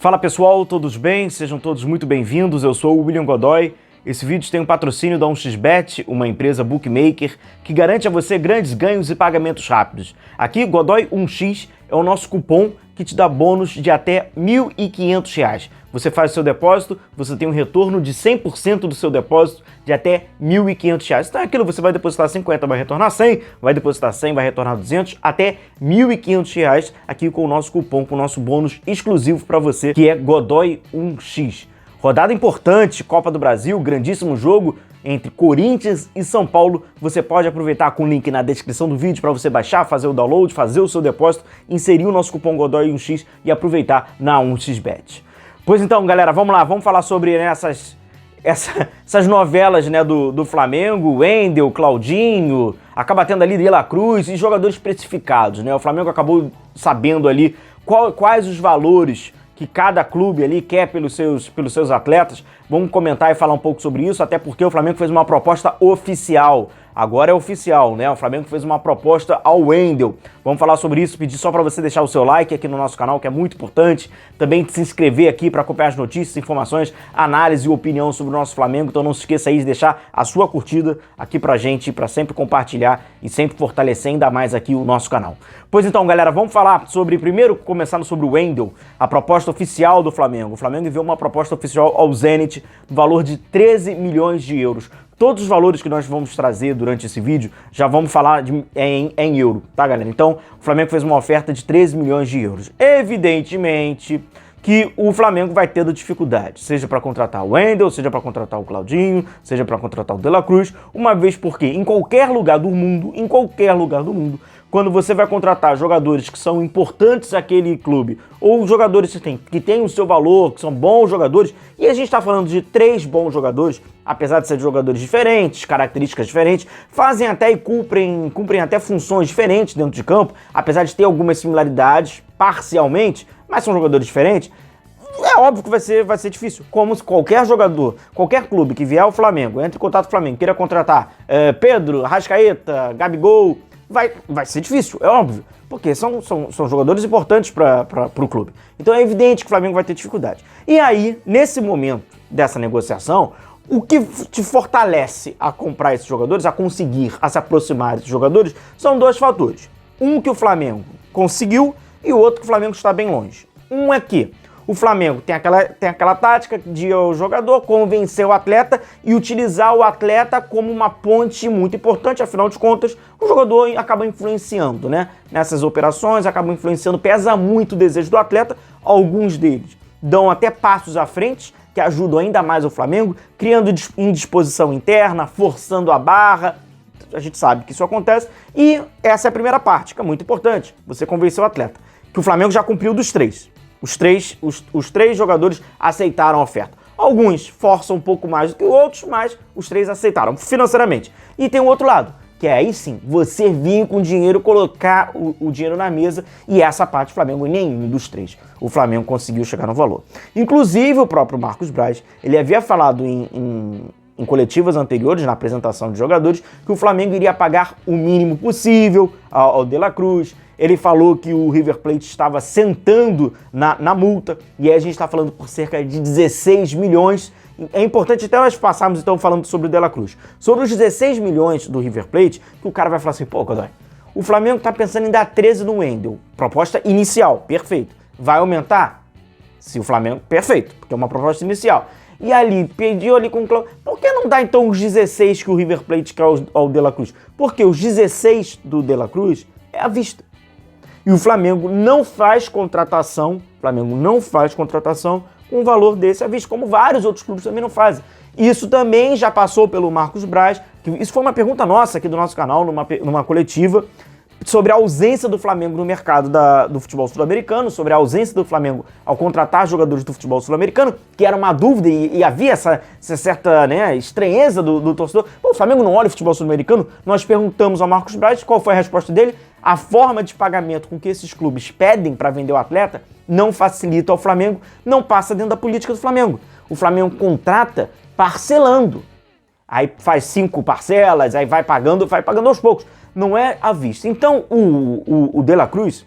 Fala pessoal, todos bem? Sejam todos muito bem-vindos, eu sou o William Godoy. Esse vídeo tem um patrocínio da 1xBet, uma empresa bookmaker que garante a você grandes ganhos e pagamentos rápidos. Aqui, Godoy 1x é o nosso cupom que te dá bônus de até R$ 1.500. Você faz o seu depósito, você tem um retorno de 100% do seu depósito de até R$ 1.500. Então é aquilo, você vai depositar 50, vai retornar 100, vai depositar 100, vai retornar 200, até R$ 1.500 aqui com o nosso cupom, com o nosso bônus exclusivo para você, que é Godoy 1x. Rodada importante, Copa do Brasil, grandíssimo jogo entre Corinthians e São Paulo. Você pode aproveitar com o link na descrição do vídeo para você baixar, fazer o download, fazer o seu depósito, inserir o nosso cupom Godoy 1x e aproveitar na 1xBet. Pois então, galera, vamos lá, vamos falar sobre essas novelas, né, do Flamengo, Wendel, Claudinho, acaba tendo ali De La Cruz e jogadores precificados, né? O Flamengo acabou sabendo ali quais os valores que cada clube ali quer pelos seus atletas. Vamos comentar e falar um pouco sobre isso, até porque o Flamengo fez uma proposta oficial. Agora é oficial, né? O Flamengo fez uma proposta ao Wendel. Vamos falar sobre isso, pedir só para você deixar o seu like aqui no nosso canal, que é muito importante. Também se inscrever aqui para acompanhar as notícias, informações, análise e opinião sobre o nosso Flamengo. Então não se esqueça aí de deixar a sua curtida aqui pra gente, para sempre compartilhar e sempre fortalecer ainda mais aqui o nosso canal. Pois então, galera, vamos falar sobre, primeiro, começando sobre o Wendel, a proposta oficial do Flamengo. O Flamengo enviou uma proposta oficial ao Zenit, no valor de 13 milhões de euros. Todos os valores que nós vamos trazer durante esse vídeo, já vamos falar em euro, tá, galera? Então, o Flamengo fez uma oferta de 13 milhões de euros. Evidentemente que o Flamengo vai tendo dificuldade, seja para contratar o Wendel, seja para contratar o Claudinho, seja para contratar o De La Cruz, uma vez porque em qualquer lugar do mundo, quando você vai contratar jogadores que são importantes àquele clube, ou jogadores que têm o seu valor, que são bons jogadores, e a gente está falando de 3 bons jogadores, apesar de serem jogadores diferentes, características diferentes, fazem até e cumprem até funções diferentes dentro de campo, apesar de ter algumas similaridades parcialmente, mas são jogadores diferentes. É óbvio que vai ser difícil, como se qualquer jogador, qualquer clube que vier ao Flamengo, entre em contato com o Flamengo, queira contratar Pedro, Arrascaeta, Gabigol, vai ser difícil, é óbvio, porque são jogadores importantes para o clube. Então é evidente que o Flamengo vai ter dificuldade. E aí, nesse momento dessa negociação, o que te fortalece a comprar esses jogadores, a se aproximar desses jogadores, são 2 fatores. Um que o Flamengo conseguiu e o outro que o Flamengo está bem longe. Um é que o Flamengo tem aquela tática de o jogador convencer o atleta e utilizar o atleta como uma ponte muito importante, afinal de contas, o jogador acaba influenciando, né? Nessas operações, acaba influenciando, pesa muito o desejo do atleta, alguns deles dão até passos à frente, que ajudam ainda mais o Flamengo, criando indisposição interna, forçando a barra. A gente sabe que isso acontece e essa é a primeira parte, que é muito importante, você convencer o atleta, que o Flamengo já cumpriu dos 3. Os três jogadores aceitaram a oferta. Alguns forçam um pouco mais do que outros, mas os 3 aceitaram financeiramente. E tem um outro lado, que é aí sim, você vir com dinheiro, colocar o dinheiro na mesa, e essa parte o Flamengo, nenhum dos 3. O Flamengo conseguiu chegar no valor. Inclusive o próprio Marcos Braz, ele havia falado em coletivas anteriores, na apresentação de jogadores, que o Flamengo iria pagar o mínimo possível ao De La Cruz. Ele falou que o River Plate estava sentando na multa, e aí a gente está falando por cerca de 16 milhões. É importante até nós passarmos então falando sobre o De La Cruz. Sobre os 16 milhões do River Plate, que o cara vai falar assim, pô, Godoy, o Flamengo está pensando em dar 13 no Wendel. Proposta inicial, perfeito. Vai aumentar? Se o Flamengo, perfeito, porque é uma proposta inicial. E ali, pediu ali com o Claudio. Por que não dá então os 16 que o River Plate quer ao De La Cruz? Porque os 16 do De La Cruz é à vista. E o Flamengo não faz contratação, com um valor desse à vista, como vários outros clubes também não fazem. Isso também já passou pelo Marcos Braz, que isso foi uma pergunta nossa aqui do nosso canal, numa coletiva, sobre a ausência do Flamengo no mercado do futebol sul-americano, sobre a ausência do Flamengo ao contratar jogadores do futebol sul-americano, que era uma dúvida e havia essa certa, né, estranheza do torcedor. Pô, o Flamengo não olha o futebol sul-americano? Nós perguntamos ao Marcos Braz qual foi a resposta dele. A forma de pagamento com que esses clubes pedem para vender o atleta não facilita ao Flamengo, não passa dentro da política do Flamengo. O Flamengo contrata parcelando. Aí faz 5 parcelas, aí vai pagando aos poucos. Não é à vista. Então, o De La Cruz,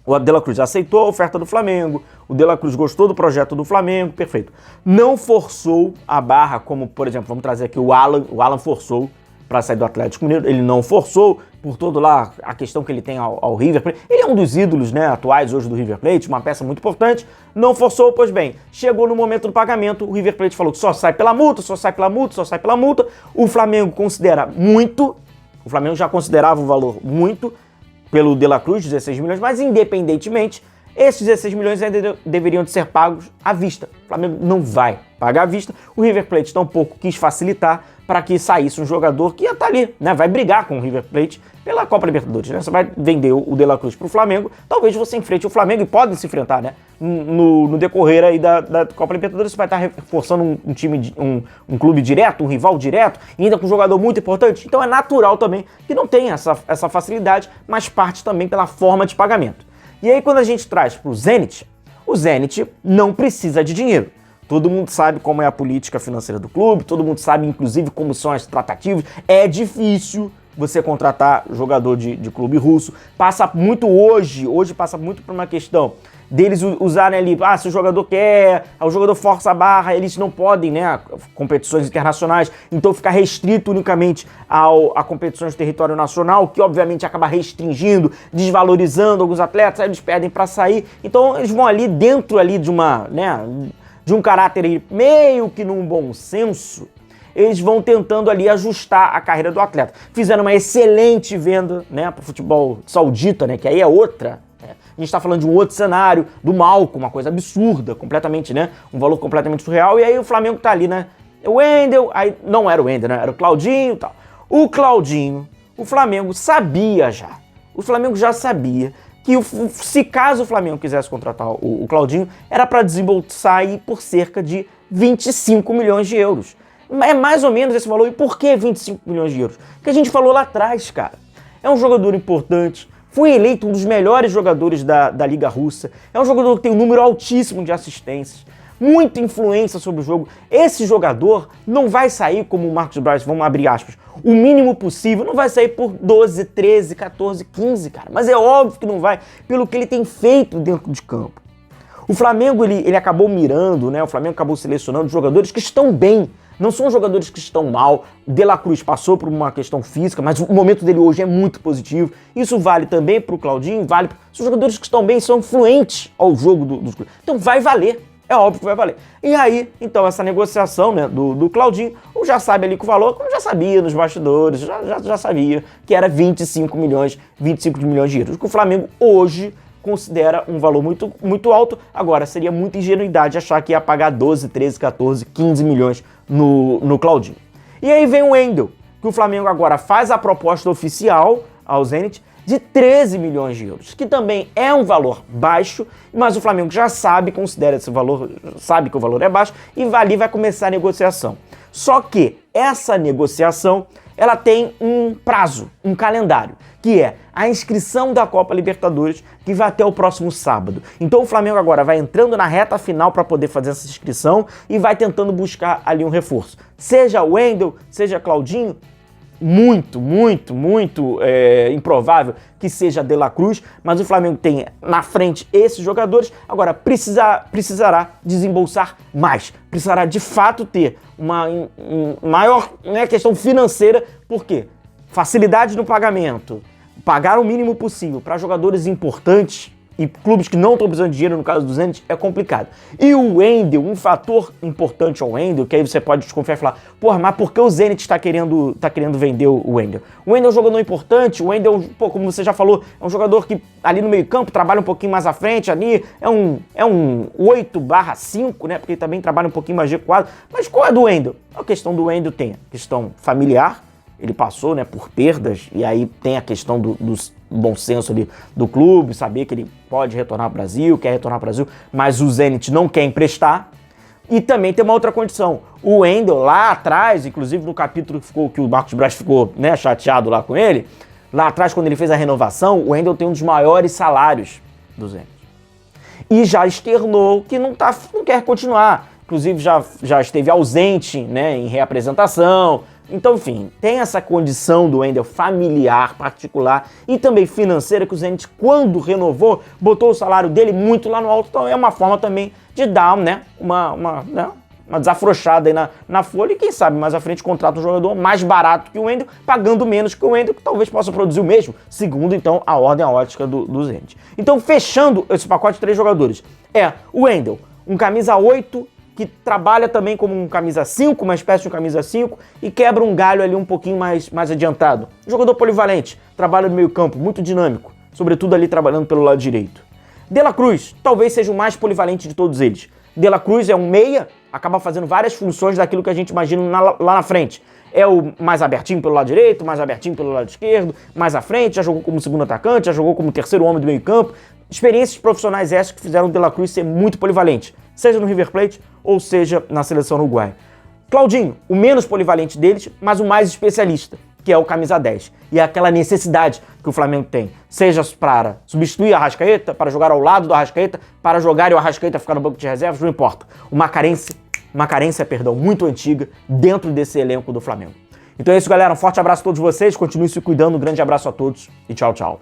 O De La Cruz aceitou a oferta do Flamengo, o De La Cruz gostou do projeto do Flamengo, perfeito. Não forçou a barra, como, por exemplo, vamos trazer aqui o Alan forçou para sair do Atlético Mineiro, ele não forçou, por todo lá a questão que ele tem ao River Plate. Ele é um dos ídolos, né, atuais hoje do River Plate, uma peça muito importante, não forçou, pois bem, chegou no momento do pagamento, o River Plate falou que só sai pela multa, só sai pela multa, só sai pela multa, o Flamengo considera muito, o Flamengo já considerava o valor muito, pelo De La Cruz, 16 milhões, mas independentemente, esses 16 milhões ainda deveriam de ser pagos à vista. O Flamengo não vai pagar à vista. O River Plate tampouco quis facilitar para que saísse um jogador que ia estar ali, né? Vai brigar com o River Plate pela Copa Libertadores, né? Você vai vender o De La Cruz para o Flamengo, talvez você enfrente o Flamengo e podem se enfrentar, né? No decorrer aí da Copa Libertadores, você vai estar reforçando um time, um clube direto, um rival direto, e ainda com um jogador muito importante. Então é natural também que não tenha essa facilidade, mas parte também pela forma de pagamento. E aí quando a gente traz para o Zenit não precisa de dinheiro. Todo mundo sabe como é a política financeira do clube, todo mundo sabe inclusive como são as tratativas. É difícil você contratar jogador de clube russo. Passa muito hoje passa muito por uma questão deles usarem ali, se o jogador quer, o jogador força a barra, eles não podem, né, competições internacionais, então fica restrito unicamente a competições de território nacional, que obviamente acaba restringindo, desvalorizando alguns atletas, aí eles pedem para sair, então eles vão ali dentro ali de uma, né, de um caráter meio que num bom senso, eles vão tentando ali ajustar a carreira do atleta. Fizeram uma excelente venda, né, para o futebol saudita, né, que aí é outra. A gente está falando de um outro cenário, do Malcom, uma coisa absurda, completamente, né? Um valor completamente surreal. E aí o Flamengo tá ali, né? O Wendel, aí não era o Wendel, né? Era o Claudinho e tal. O Claudinho, o Flamengo sabia já. O Flamengo já sabia que se caso o Flamengo quisesse contratar o Claudinho, era para desembolsar aí por cerca de 25 milhões de euros. É mais ou menos esse valor. E por que 25 milhões de euros? Porque a gente falou lá atrás, cara. É um jogador importante. Foi eleito um dos melhores jogadores da Liga Russa. É um jogador que tem um número altíssimo de assistências, muita influência sobre o jogo. Esse jogador não vai sair como o Marcos Braz, vamos abrir aspas, o mínimo possível, não vai sair por 12, 13, 14, 15, cara. Mas é óbvio que não vai, pelo que ele tem feito dentro de campo. O Flamengo, ele acabou mirando, né? O Flamengo acabou selecionando jogadores que estão bem. Não são jogadores que estão mal. De La Cruz passou por uma questão física, mas o momento dele hoje é muito positivo. Isso vale também para o Claudinho, vale. São jogadores que estão bem, são fluentes ao jogo dos clubes. Então vai valer, é óbvio que vai valer. E aí, então, essa negociação, né, do Claudinho, já sabe ali que o valor, como já sabia nos bastidores, já sabia que era 25 milhões de euros. Que o Flamengo hoje considera um valor muito, muito alto. Agora, seria muita ingenuidade achar que ia pagar 12, 13, 14, 15 milhões no Claudinho. E aí vem o Wendel, que o Flamengo agora faz a proposta oficial ao Zenit de 13 milhões de euros, que também é um valor baixo, mas o Flamengo já sabe, considera esse valor, sabe que o valor é baixo, e ali vai começar a negociação. Só que essa negociação, ela tem um prazo, um calendário, que é a inscrição da Copa Libertadores, que vai até o próximo sábado. Então o Flamengo agora vai entrando na reta final para poder fazer essa inscrição e vai tentando buscar ali um reforço. Seja o Wendel, seja Claudinho, muito improvável que seja De La Cruz, mas o Flamengo tem na frente esses jogadores, agora precisará desembolsar mais, precisará de fato ter uma maior, né, questão financeira, por quê? Facilidade no pagamento, pagar o mínimo possível para jogadores importantes e clubes que não estão precisando de dinheiro, no caso do Zenit, é complicado. E o Wendel, um fator importante ao Wendel, que aí você pode desconfiar e falar, porra, mas por que o Zenit está querendo vender o Wendel? O Wendel é um jogador importante, o Wendel, como você já falou, é um jogador que ali no meio campo trabalha um pouquinho mais à frente, ali é um 8/5, né, porque ele também trabalha um pouquinho mais de quadro. Mas qual é do Wendel? A questão do Wendel tem a questão familiar, ele passou, né, por perdas, e aí tem a questão do bom senso ali do clube, saber que ele pode retornar ao Brasil, quer retornar ao Brasil, mas o Zenit não quer emprestar. E também tem uma outra condição. O Wendel lá atrás, inclusive no capítulo que o Marcos Braz ficou, né, chateado lá com ele, lá atrás quando ele fez a renovação, o Wendel tem um dos maiores salários do Zenit. E já externou que não quer continuar. Inclusive já esteve ausente, né, em reapresentação, Então, enfim, tem essa condição do Wendel familiar, particular e também financeira que o Zenit, quando renovou, botou o salário dele muito lá no alto. Então é uma forma também de dar, né, uma desafrouxada aí na folha e quem sabe mais à frente contrata um jogador mais barato que o Wendel, pagando menos que o Wendel, que talvez possa produzir o mesmo, segundo então a ordem ótica do Zenit. Então, fechando esse pacote de 3 jogadores, o Wendel, um camisa 8, que trabalha também como um camisa 5, uma espécie de um camisa 5, e quebra um galho ali um pouquinho mais adiantado. Jogador polivalente, trabalha no meio campo, muito dinâmico, sobretudo ali trabalhando pelo lado direito. De La Cruz, talvez seja o mais polivalente de todos eles. De La Cruz é um meia, acaba fazendo várias funções daquilo que a gente imagina lá na frente. É o mais abertinho pelo lado direito, mais abertinho pelo lado esquerdo, mais à frente, já jogou como segundo atacante, já jogou como terceiro homem do meio campo. Experiências profissionais essas que fizeram o De La Cruz ser muito polivalente, seja no River Plate ou seja na seleção uruguaia. Claudinho, o menos polivalente deles, mas o mais especialista, que é o camisa 10. E é aquela necessidade que o Flamengo tem, seja para substituir a Arrascaeta, para jogar ao lado do Arrascaeta, para jogar e o Arrascaeta ficar no banco de reservas, não importa. Uma carência, muito antiga dentro desse elenco do Flamengo. Então é isso, galera. Um forte abraço a todos vocês, continue se cuidando, um grande abraço a todos e tchau, tchau.